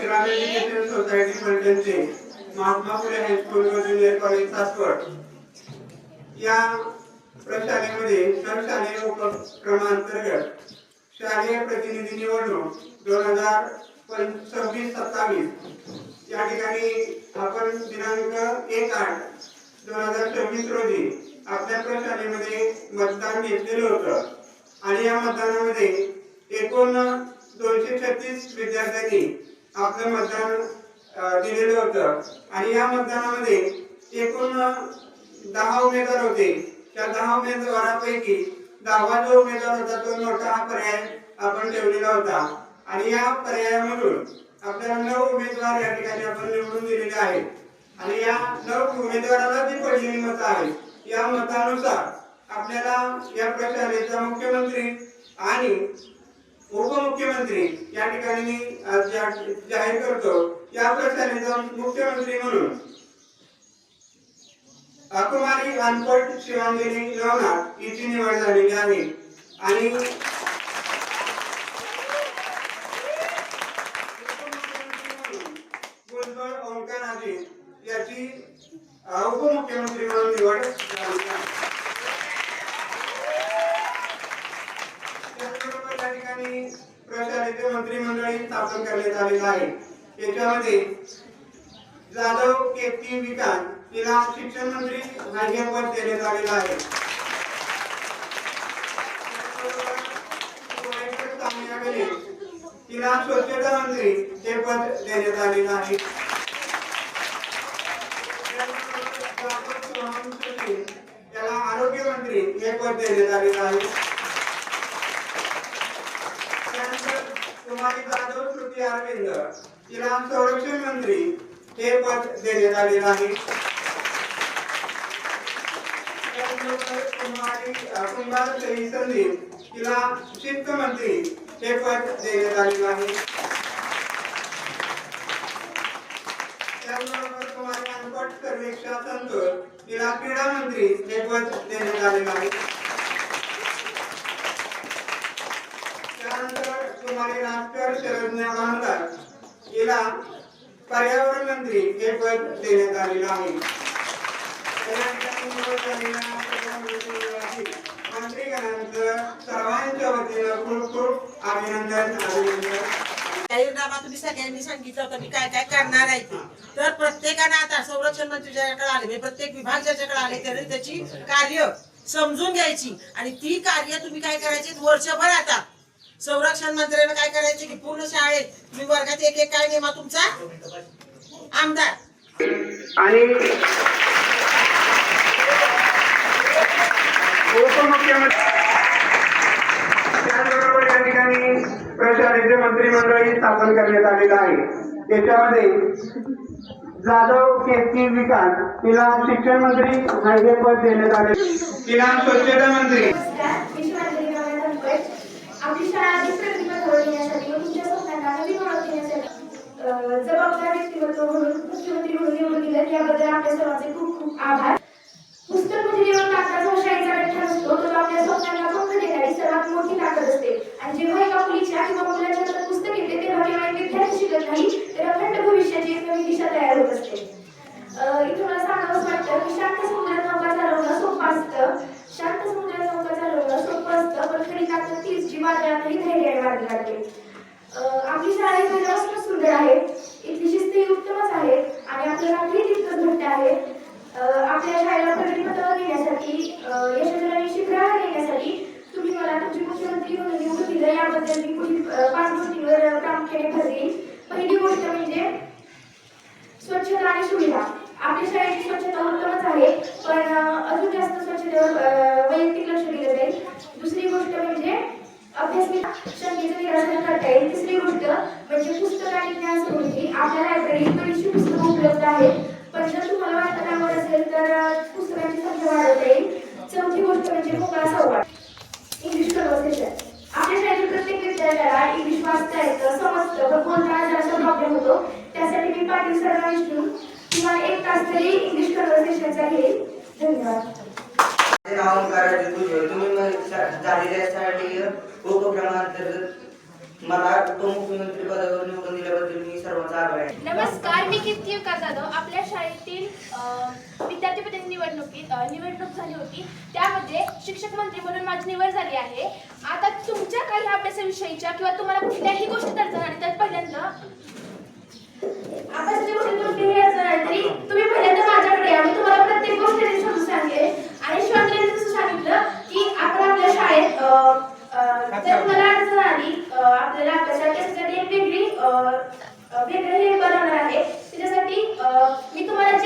Shravan education society फलटणचे Mahatma Phule high school व junior college Saswad या प्रशालेमध्ये सरशालेय उपक्रमांतर्गत शालेय प्रतिनिधी निवडणूक 2026-27 या ठिकाणी आपण दिनांक 1/8/2026 रोजी आपल्या प्रशालेमध्ये मतदान घेतलेलं होतं आणि या मतदानामध्ये एकूण 236 विद्यार्थ्यांनी आपलं मतदान दिलेलं होतं आणि या मतदानामध्ये एकूण 10 उमेदवार होते। त्या 10 उमेदवारांपैकी 10वा जो उमेदवार होता तो नोटा हा पर्याय आपण ठेवलेला होता आणि या पर्यायामधून आपल्याला 9 उमेदवार या ठिकाणी आपण निवडून दिलेले आहेत आणि या 9 उमेदवाराला जी पडलेली मतं आहेत या मतानुसार आपल्याला या प्रशालेचा मुख्यमंत्री आणि उपमुख्यमंत्री या ठिकाणी मी जाहीर करतो। या प्रशालेचा मुख्यमंत्री म्हणून कुमारी अनपट शिवांगिनी नवनाथ हिची निवड झालेली आहे आणि भुजबळ ओंकार अजित याची उपमुख्यमंत्री म्हणून निवड झाली आहे। त्याचबरोबर या ठिकाणी प्रशालेचे मंत्रिमंडळ स्थापन करण्यात आलेलं आहे। याच्यामध्ये जाधव केती विकास तिला शिक्षण मंत्री हे पद देण्यात आलेलं आहे। तिला स्वच्छता मंत्री हे पद देण्यात आलेलं आहे। त्याला आरोग्य मंत्री हे पद देण्यात आलेलं आहे। त्यानंतर कुमारी जाधव श्रुती अरविंद तिला संरक्षण मंत्री हे पद देण्यात आलेलं आहे। कुंभार संदीप तिला शिस्त मंत्री हे पद देण्यात आलेलं आहे। त्याचबरोबर कुमारी अनपट सर्वेक्षा संतोष तिला क्रीडा मंत्री हे पद देण्यात आलेलं आहे। त्यानंतर कुमारी राजकर शरज्ञा भांडार हिला पर्यावरण मंत्री हे पद देण्यात आलेलं आहे। मंत्रीगणांचं सर्वांच्या वतीनं खूप खूप अभिनंदन। तुम्ही सगळ्यांनी सांगितलं होतं मी काय काय करणार आहे ते, तर प्रत्येकाने आता संरक्षण मंत्री ज्याच्याकडे आले प्रत्येक विभाग ज्याच्याकडे आले त्याने त्याची कार्य समजून घ्यायची आणि ती कार्य तुम्ही काय करायची वर्षभर। आता संरक्षण मंत्र्यांना काय करायचे की पूर्ण शाळेत तुम्ही वर्गात एक एक काय नेमा तुमचा आमदार आणि उपमुख्यमंत्री त्याचबरोबर या ठिकाणी प्रशालेचे मंत्रिमंडळ स्थापन करण्यात आलेलं आहे। त्याच्यामध्ये जाधव केती विकास तिला शिक्षण मंत्री हे पद देण्यात आले। तिला स्वच्छता मंत्री आपली शाळा प्रतिबंध होण्यासाठी व तुमच्या स्वप्नांना नवीन ओळख देण्यासाठी जबाबदार व्यक्तिमत्व म्हणून मुख्यमंत्री म्हणून निवडून दिलं याबद्दल आपल्या सर्वांचे खूप खूप आभार। पुस्तक म्हणजे जेव्हा कागदाचा शाईचा गठ्ठा असतो तो आपल्या स्वप्नांना पंख देणारी सर्वात मोठी ताकद असते आणि जेव्हा एका मुलीच्या किंवा मुलाच्या हातात पुस्तक येते तेव्हा केवळ एक विद्यार्थी शिकत नाही तर अखंड भविष्याची एक नवी दिशा तयार होत असते। इथं मला सांगावंच वाटतं की शांत समुद्रात नौका चालवणं सोपं असतं, शांत समुद्रात नौका चालवणं सोपं असतं पण खरी ताकद तीच जी वादळातही धैर्याने मार्गी काढते। आपली शाळा ही पहिल्यापासून सुंदर आहे, इथली शिस्तही उत्तमच आहे आणि आपलं राखही तितकंच घट्ट आहे। आपल्या शाळेला प्रगतीपथावर नेण्यासाठी यशस्वी आणि शिखरावर नेण्यासाठी तुम्ही मला तुमचे मुख्यमंत्री म्हणून निवडून दिलं याबद्दल मी पुढील 5 गोष्टींवर प्रामुख्याने भर देईन। पहिली गोष्ट म्हणजे स्वच्छता आणि सुविधा। आपल्या शाळेची स्वच्छता उत्तमच आहे पण अजून जास्त स्वच्छतेवर वैयक्तिक लक्ष दिलं जाईल। दुसरी गोष्ट म्हणजे अभ्यास शंकेचं निराकरण करता येईल। तिसरी गोष्ट म्हणजे पुस्तक आणि ज्ञान समृद्धी। आपल्या लायब्ररीत बरीचशी पुस्तकं उपलब्ध आहेत पण जर तुम्हाला वाटत आवड असेल तर पुस्तकांची संख्या वाढवता येईल। चौथी गोष्ट म्हणजे मोकळा संवाद, इंग्लिश कन्व्हर्सेशन। आपल्या शाळेतील प्रत्येक विद्यार्थ्याला इंग्लिश वाचता येतं, समजतं पण बोलताना जरासा प्रॉब्लेम होतो। त्यासाठी मी पाटील सरांना विचारून किंवा 1 तास तरी इंग्लिश कन्व्हर्सेशनचा घेईल। धन्यवाद। उपक्रमांतर्गत मला उपमुख्यमंत्री पदावर निवडून दिल्याबद्दल मी सर्वांचा नमस्कार, मी कीर्ती जाधव. आपल्या शाळेतील विद्यार्थी प्रतिनिधी निवडणूक झाली होती. त्यामध्ये शिक्षक मंत्री म्हणून माझी निवड झाली आहे. आता तुमच्या काही अभ्यासाविषयीच्या किंवा तुम्हाला कुठल्याही गोष्टी अडचण आली तर पहिल्यांदा अभ्यासाची गोष्टी कुठलीही अडचण आली तरी तुम्ही पहिल्यांदा माझ्याकडे या. मी तुम्हाला प्रत्येक गोष्ट समजून सांगेन. आणि शिवाजीने जसं सांगितलं की आपण आपल्या शाळेत जर तुम्हाला अडचण आली आपल्याला अभ्यासात त्याच्यासाठी एक वेगळं हे बनवणार आहे. त्याच्यासाठी मी तुम्हाला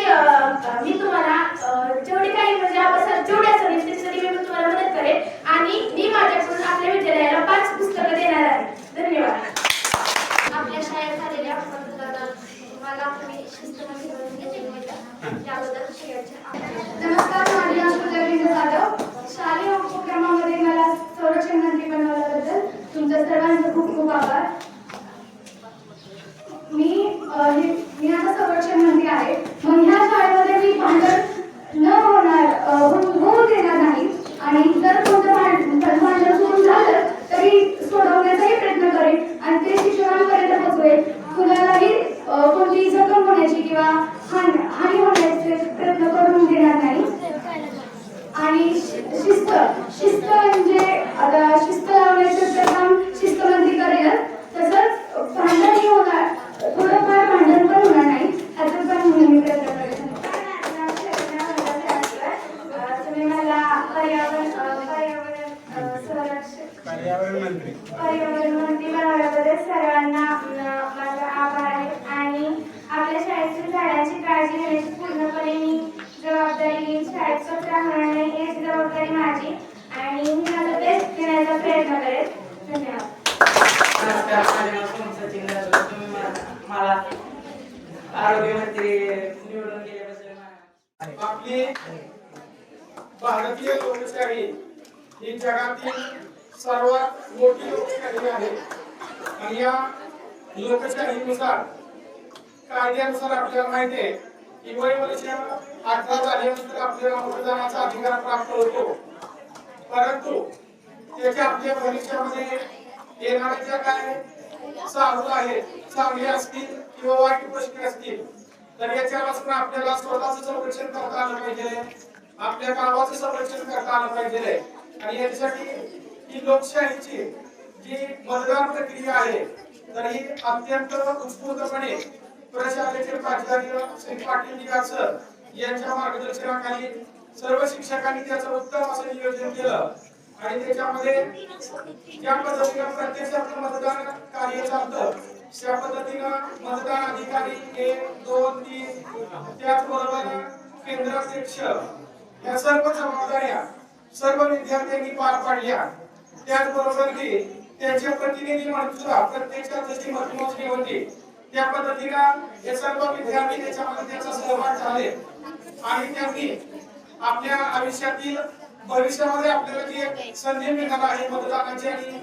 जेवढे काही म्हणजे अभ्यासात जेवढे असेल त्याच्यासाठी मी तुम्हाला मदत करेन. आणि मी माझ्याकडून आपल्या विद्यालयाला 5 पुस्तकं देणार आहे. धन्यवाद. आपल्या शाळेत झालेल्या मला तुम्ही शिस्तमध्ये घेऊन घेतलं त्याबद्दल सगळ्यांचे नमस्कार. माझे नाव पूजा जाधव. शालेय उपक्रमामध्ये मला संरक्षण मंत्री बनवल्याबद्दल तुमच्या सर्वांचे खूप खूप आभार. मी आता संरक्षण मंत्री आहे. मग ह्या शाळेमध्ये मी भांडण न होऊ देणार नाही. आणि जर कोणतं भांडण सुरू झालं तरी सोडवण्याचाही प्रयत्न करेन आणि ते शिक्षकांपर्यंत पोहोचवेल. कुणालाही कोणतीही जखम होण्याची किंवा हानी होण्याचे प्रयत्न करून देणार नाही. आणि शिस्त म्हणजे आता शिस्त लावण्याचं काम शिस्तमंत्री करेल. तसंच भांडणही होणार, थोडंफार भांडण पण होणार नाही याचं पण मी प्रयत्न करेन. तुम्ही मला पर्यावरण मंत्री बनवल्याबद्दल सर्वांना माझा आभार आहे. आणि आपल्या शाळेतील झाडांची काळजी घेण्याची पूर्णपणे मी जबाबदारी घेईन. शाळेत कचरा होणार नाही याची जबाबदारी माझी आणि मी माझा बेस्ट देण्याचा प्रयत्न करेन. धन्यवाद. मला आरोग्यमंत्री निवडून गेल्याबद्दल आपली भारतीय लोकशाही ही जगातील सर्वात मोठी लोकशाही आहे. आणि या लोकशाहीनुसार कायद्यानुसार आपल्याला माहिती आहे की वय वर्ष 18 झाल्यानंतर आपल्याला मतदानाचा अधिकार प्राप्त होतो. परंतु त्याच्या आपल्या भविष्यामध्ये येणाऱ्या ज्या काय चालू आहेत, चांगले असतील किंवा वाईट गोष्टी असतील, तर याच्यापासून आपल्याला स्वतःचं संरक्षण करता आलं पाहिजे, आपल्या गावाचं संरक्षण करता आलं पाहिजे. आणि यासाठी ही लोकशाहीची जी मतदान प्रक्रिया आहे तर ही अत्यंत उत्स्फूर्तपणे प्रशालेचे प्राचार्य श्री पाटील निगार सर यांच्या मार्गदर्शनाखाली सर्व शिक्षकांनी त्याचं उत्तम असं नियोजन केलं. आणि त्याच्यामध्ये ज्या पद्धतीने प्रत्यक्षात मतदान कार्य चालतं त्या पद्धतीनं मतदान अधिकारी 1, 2, 3 त्याचबरोबर केंद्राध्यक्ष या सर्व जबाबदाऱ्या सर्व विद्यार्थ्यांनी पार पाडल्या. त्याचबरोबर की त्यांच्या प्रतिनिधी म्हणून सुद्धा प्रत्यक्षात जशी मतमोजणी होती त्या पद्धतीनं हे सर्व विद्यार्थी त्याच्यामध्ये त्यांचा सहभाग झाले. आणि त्यांनी आपल्या आयुष्यातील भविष्यामध्ये आपल्याला जी एक संधी मिळाली आहे मतदानाची आणि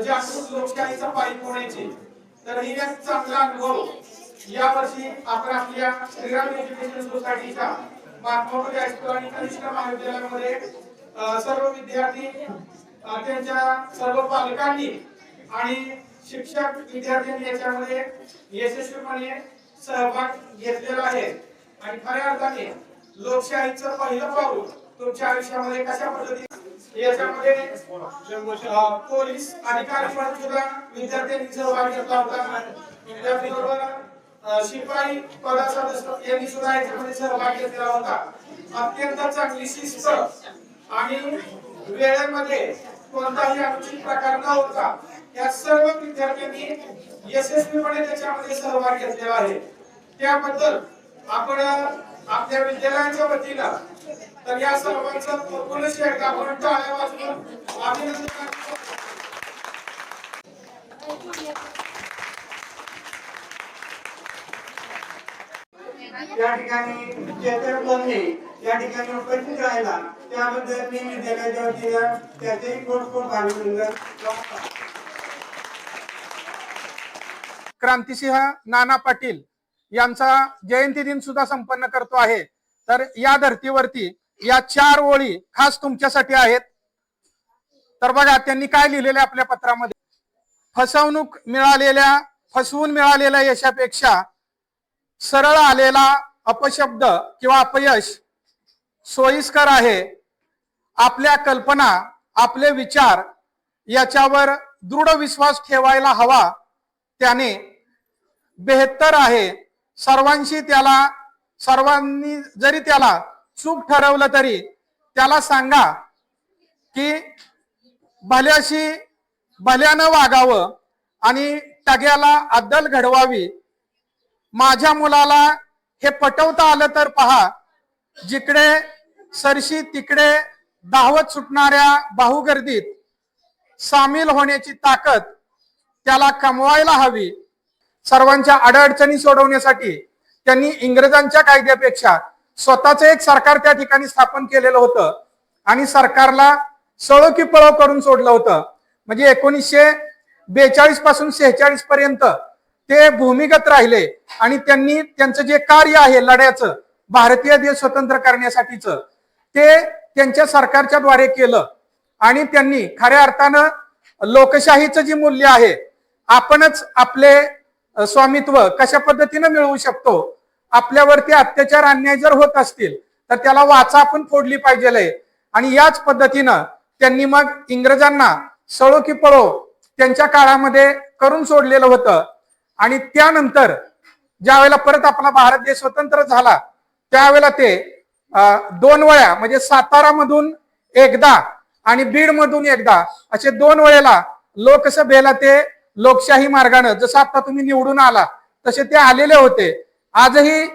जागृत लोकशाहीचा पायी होण्याची, तर ही एक चांगला अनुभव यावर्षी आपण आपल्या श्रीराम एज्युकेशन सोसायटीच्या महात्मा फुले हायस्कूल आणि कनिष्ठ महाविद्यालयामध्ये सर्व विद्यार्थी त्यांच्या सर्व पालकांनी आणि शिक्षक विद्यार्थ्यांनी याच्यामध्ये यशस्वीपणे सहभाग घेतलेला आहे. आणि खऱ्या अर्थाने लोकशाहीचं पहिलं पाऊल तुमच्या आयुष्यामध्ये कशा पद्धतीने याच्यामध्ये पोलीस अधिकारी म्हणून सुद्धा विद्यार्थ्यांनी सहभाग घेतला होता. त्याचबरोबर शिपाई पदाचा यांनी सुद्धा याच्यामध्ये सहभाग घेतलेला होता. अत्यंत चांगली शिस्त आणि वेळेमध्ये कोणताही अनुचित प्रकार न होता या सर्व विद्यार्थ्यांनी यशस्वीपणे त्याच्यामध्ये सहभाग घेतलेला आहे. त्याबद्दल आपण आपल्या विद्यालयाच्या वतीनं तर या सर्वांचं पूर्णश एकदा आपण टाळ्या वाजवून अभिनंदन करतो. या ठिकाणी चेतन बोलणे या ठिकाणी उपस्थित राहिला त्याबद्दल मी विद्यालयाच्या वतीनं त्याचेही खूप खूप अभिनंदन. क्रांतिसिंह नाना पाटील यांचा जयंती दिन सुद्धा संपन्न करतो आहे. तर या धर्तीवरती या 4 ओळी खास तुमच्यासाठी आहेत. तर बघा त्यांनी काय लिहिलेले आपल्या पत्रामध्ये, फसवून मिळालेल्या यशापेक्षा सरळ आलेला अपशब्द किंवा अपयश सोयीस्कर आहे. आपल्या कल्पना, आपले विचार याच्यावर दृढ विश्वास ठेवायला हवा. त्याने बेहत्तर आहे. सर्वांनी जरी त्याला चूक ठरवलं तरी त्याला सांगा की भल्यानं वागावं आणि टग्याला अद्दल घडवावी. माझ्या मुलाला हे पटवता आलं तर पहा, जिकडे सरशी तिकडे धावत सुटणाऱ्या बाहुगर्दीत सामील होण्याची ताकद त्याला कमवायला हवी. सर्वांच्या अडचणी सोडवण्यासाठी त्यांनी इंग्रजांच्या कायद्यापेक्षा स्वतःच एक सरकार त्या ठिकाणी स्थापन केलेलं होतं आणि सरकारला सळो की पळो करून सोडलं होतं. म्हणजे 1942 पासून 46 पर्यंत ते भूमिगत राहिले आणि त्यांनी त्यांचं जे कार्य आहे लढ्याचं, भारतीय देश स्वतंत्र करण्यासाठीच, ते त्यांच्या सरकारच्या द्वारे केलं. आणि त्यांनी खऱ्या अर्थानं लोकशाहीचं जी मूल्य आहे, आपणच आपले स्वामित्व कशा पद्धतीने मिळवू शकतो, आपल्यावरती अत्याचार अन्याय जर होत असतील तर त्याला वाचा आपण फोडली पाहिजे. आणि याच पद्धतीनं त्यांनी मग इंग्रजांना सळो की पळो त्यांच्या काळामध्ये करून सोडलेलं होतं. आणि त्यानंतर ज्या वेळेला परत आपला भारत देश स्वतंत्र झाला त्यावेळेला ते 2 वेळा म्हणजे सातारा मधून एकदा आणि बीड मधून एकदा असे 2 वेळेला लोकसभेला ते लोकशाही मार्गाने, जसं आता तुम्ही निवडून आला तसे ते आलेले होते. आजही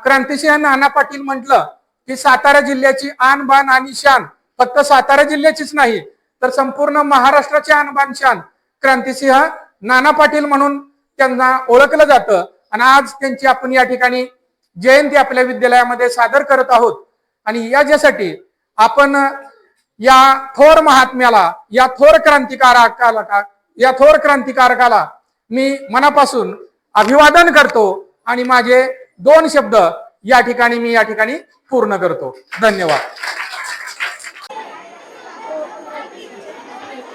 क्रांतिसिंह नाना पाटील म्हटलं की सातारा जिल्ह्याची आन बान आणि शान फक्त सातारा जिल्ह्याचीच नाही तर संपूर्ण महाराष्ट्राची आन बान शान क्रांतिसिंह नाना पाटील म्हणून त्यांना ओळखलं जातं. आणि आज त्यांची आपण या ठिकाणी जयंती आपल्या विद्यालयामध्ये सादर करत आहोत. आणि याच्यासाठी आपण या थोर महात्म्याला, या थोर क्रांतिकारकाला मी मनापासून अभिवादन करतो आणि माझे 2 शब्द या ठिकाणी पूर्ण करतो. धन्यवाद.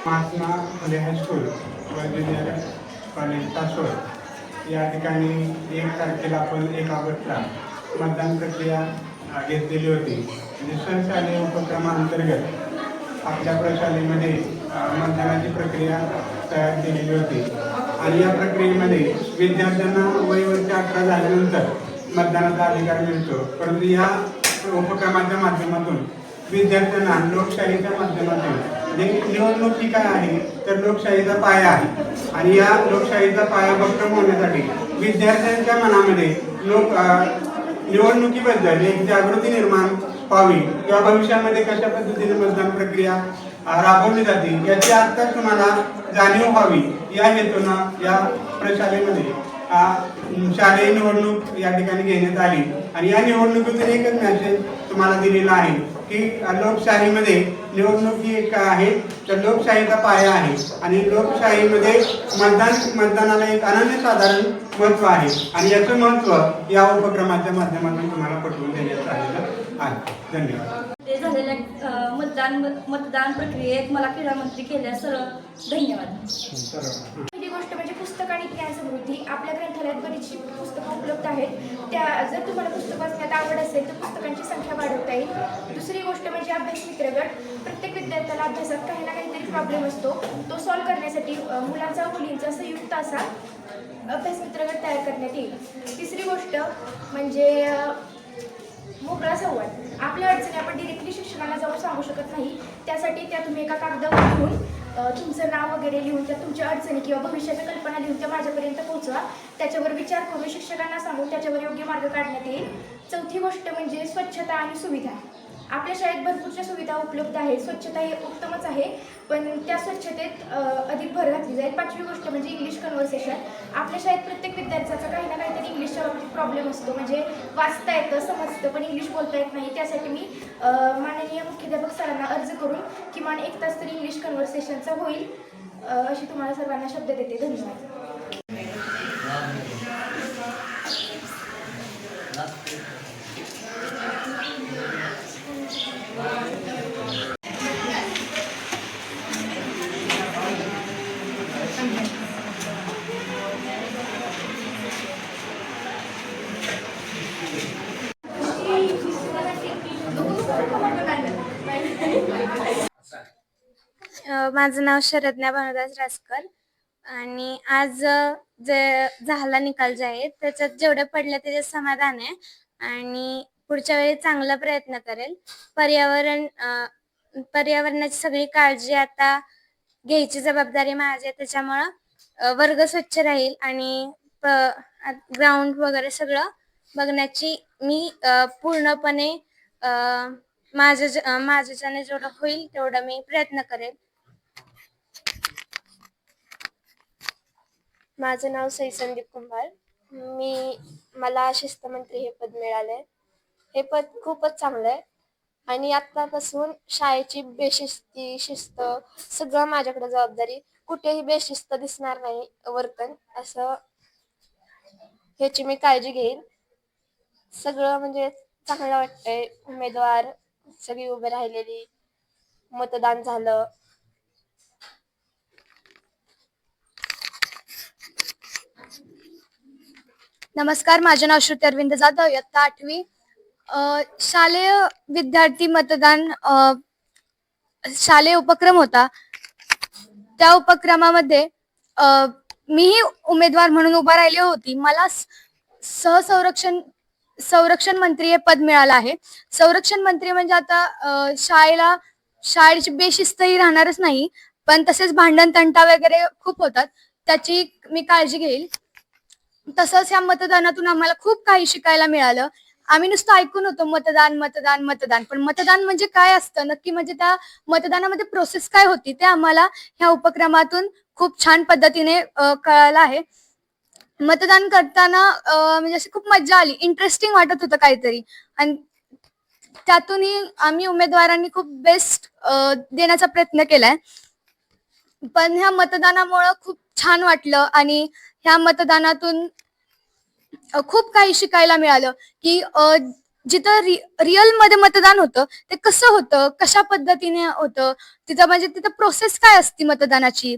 महात्मा फुले हायस्कूल व ज्युनियर कॉलेज तासोड या ठिकाणी 1 तारखेला आपण 1 ऑगस्टला मतदान प्रक्रिया घेतलेली होती. म्हणजे सरशालेय उपक्रमाअंतर्गत आपल्या प्रशालेमध्ये मतदानाची प्रक्रिया तयार केलेली होती. आणि या प्रक्रियेमध्ये विद्यार्थ्यांना वय वर्ष 18 झाल्यानंतर मतदानाचा अधिकार मिळतो. परंतु या उपक्रमाच्या माध्यमातून विद्यार्थ्यांना लोकशाहीच्या माध्यमातून निवडणूक ही काय आहे तर लोकशाहीचा पाया आहे. आणि या लोकशाहीचा पाया भक्कम होण्यासाठी विद्यार्थ्यांच्या मनामध्ये निवडणुकीबद्दल एक जागृती निर्माण व्हावी किंवा भविष्यामध्ये कशा पद्धतीने मतदान प्रक्रिया राबवली जाते याची आता तुम्हाला जाणीव व्हावी या हेतूनं या प्रशालेमध्ये शालेय निवडणूक या ठिकाणी घेण्यात आली. आणि या निवडणुकीतून एकच मेसेज तुम्हाला दिलेला आहे की लोकशाहीमध्ये निवडणूक ही एक आहे तर लोकशाहीचा पाया आहे. आणि लोकशाहीमध्ये मतदानाला एक अनन्यसाधारण महत्त्व आहे. आणि याचं महत्त्व या उपक्रमाच्या माध्यमातून तुम्हाला पटवून देण्यात आलेलं आहे. धन्यवाद. ते झालेल्या मतदान प्रक्रियेत मला क्रीडा मंत्री केल्यास धन्यवाद. पहिली गोष्ट म्हणजे पुस्तक आणि ज्ञान समृद्धी. आपल्या ग्रंथालयात बरीचशी पुस्तकं उपलब्ध आहेत. त्या जर तुम्हाला पुस्तक वाचण्यात आवड असेल तर पुस्तकांची संख्या वाढवता येईल. दुसरी गोष्ट म्हणजे अभ्यास मित्र गट. प्रत्येक विद्यार्थ्याला अभ्यासात काही ना काहीतरी प्रॉब्लेम असतो, तो सॉल्व्ह करण्यासाठी मुलांचा व मुलींचा संयुक्त असा अभ्यास मित्र गट तयार करण्यात येईल. तिसरी गोष्ट म्हणजे मोकळा संवाद. आपल्या अडचणी आपण डिरेक्टली शिक्षकांना जाऊन सांगू शकत नाही, त्यासाठी त्या तुम्ही एका कागदावर लिहून तुमचं नाव वगैरे लिहून त्या तुमच्या अडचणी किंवा भविष्याच्या कल्पना लिहून त्या माझ्यापर्यंत पोहोचवा. त्याच्यावर विचार करून शिक्षकांना सांगून त्याच्यावर योग्य मार्ग काढण्यात येईल. चौथी गोष्ट म्हणजे स्वच्छता आणि सुविधा. आपल्या शाळेत भरपूरशा सुविधा उपलब्ध आहेत, स्वच्छता ही उत्तमच आहे, पण त्या स्वच्छतेत अधिक भर घातली जाईल. पाचवी गोष्ट म्हणजे इंग्लिश कन्व्हर्सेशन. आपल्या शाळेत प्रत्येक विद्यार्थ्याचा काही ना काहीतरी इंग्लिशच्या बाबतीत प्रॉब्लेम असतो, म्हणजे वाचता येतं, समजतं, पण इंग्लिश बोलता येत नाही. त्यासाठी मी माननीय मुख्याध्यापक सरांना अर्ज करून किमान 1 तास तरी इंग्लिश कन्व्हर्सेशनचा होईल अशी तुम्हाला सर्वांना शब्द देते. धन्यवाद. माझं नाव शरज्ञा भानुदास रासकर आणि आज जे झाला निकाल जे आहे त्याच्यात जेवढे पडले त्याच्यात समाधान आहे आणि पुढच्या वेळी चांगला प्रयत्न करेल. पर्यावरणाची सगळी काळजी आता घ्यायची जबाबदारी माझी आहे. त्याच्यामुळं वर्ग स्वच्छ राहील आणि ग्राउंड वगैरे सगळं बघण्याची मी पूर्णपणे माझ्याच्याने जेवढं होईल तेवढं मी प्रयत्न करेल. माझं नाव सई संदीप कुंभार. मला शिस्तमंत्री हे पद मिळालंय. हे पद खूपच चांगलं आहे आणि आतापासून शाळेची शिस्त सगळं माझ्याकडे जबाबदारी. कुठेही बेशिस्त दिसणार नाही वर्तन असं ह्याची मी काळजी घेईन. सगळं म्हणजे चांगलं वाटतंय. उमेदवार सगळी उभे राहिलेली, मतदान झालं. नमस्कार, माझे नाव श्रुती अरविंद जाधव, इयत्ता 8वी. शालेय विद्यार्थी मतदान शालेय उपक्रम होता. त्या उपक्रमामध्ये मीही उमेदवार म्हणून उभा राहिली होती. मला संरक्षण मंत्री हे पद मिळालं आहे. संरक्षण मंत्री म्हणजे आता शाळेची बेशिस्तही राहणारच नाही, पण तसेच भांडण तंटा वगैरे खूप होतात, त्याची मी काळजी घेईल. तसंच या मतदानातून आम्हाला खूप काही शिकायला मिळालं. आम्ही नुसतं ऐकून होतो मतदान मतदान मतदान, पण मतदान म्हणजे काय असतं नक्की, म्हणजे त्या मतदानामध्ये प्रोसेस काय होती ते आम्हाला ह्या उपक्रमातून खूप छान पद्धतीने कळालं आहे. मतदान करताना म्हणजे अशी खूप मज्जा आली, इंटरेस्टिंग वाटत होतं काहीतरी आणि त्यातूनही आम्ही उमेदवारांनी खूप बेस्ट देण्याचा प्रयत्न केलाय. पण ह्या मतदानामुळं खूप छान वाटलं आणि ह्या मतदानातून खूप काही शिकायला मिळालं की जिथं रिअल मध्ये मतदान होतं ते कसं होतं, कशा पद्धतीने होतं, तिथं प्रोसेस काय असते मतदानाची.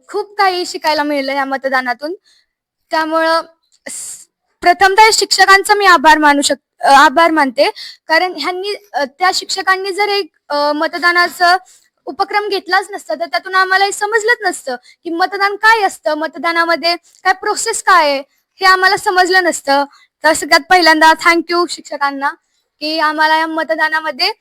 खूप काही शिकायला मिळालं या मतदानातून. त्यामुळं प्रथमतः शिक्षकांचा मी आभार मानते, कारण त्या शिक्षकांनी जर एक मतदानाचं उपक्रम घेतलाच नसता तर त्यातून आम्हाला हे समजलंच नसतं की मतदान काय असतं, मतदानामध्ये काय प्रोसेस काय आहे हे आम्हाला समजलं नसतं. तर सगळ्यात पहिल्यांदा थँक्यू शिक्षकांना की आम्हाला या मतदानामध्ये